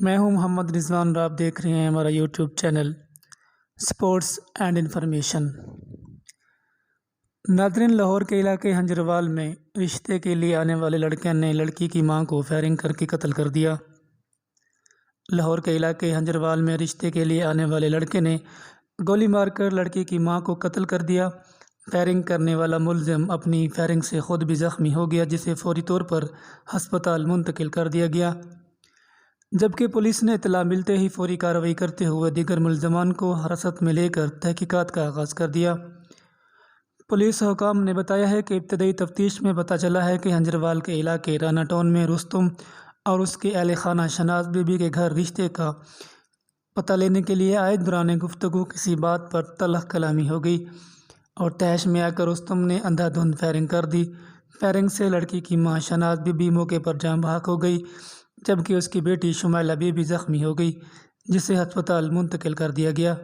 میں ہوں محمد رضوان اور آپ دیکھ رہے ہیں ہمارا YouTube channel sports and information. ناظرین، لاہور کے علاقے ہنجروال میں رشتے کے لیے آنے والے لڑکے نے لڑکی کی ماں کو فائرنگ کر کے قتل کر دیا۔ لاہور کے علاقے ہنجروال میں رشتے کے لیے آنے والے لڑکے نے گولی مار کر لڑکی کی ماں کو قتل کر دیا۔ فائرنگ کرنے والا ملزم اپنی فائرنگ سے خود بھی زخمی ہو گیا، جسے فوری طور پر ہسپتال منتقل کر دیا گیا، جبکہ پولیس نے اطلاع ملتے ہی فوری کارروائی کرتے ہوئے دیگر ملزمان کو حراست میں لے کر تحقیقات کا آغاز کر دیا۔ پولیس حکام نے بتایا ہے کہ ابتدائی تفتیش میں پتہ چلا ہے کہ ہنجروال کے علاقے رانا ٹاؤن میں رستم اور اس کے اہل خانہ شناز بی بی کے گھر رشتے کا پتہ لینے کے لیے آئے دوران گفتگو کسی بات پر تلخ کلامی ہو گئی اور طیش میں آ کر رستم نے اندھا دھند فائرنگ کر دی۔ فائرنگ سے لڑکی کی ماں شناز بی بی موقع پر جاں بحق ہو گئی، جبکہ اس کی بیٹی شمائلہ بی بی زخمی ہو گئی، جسے ہسپتال منتقل کر دیا گیا۔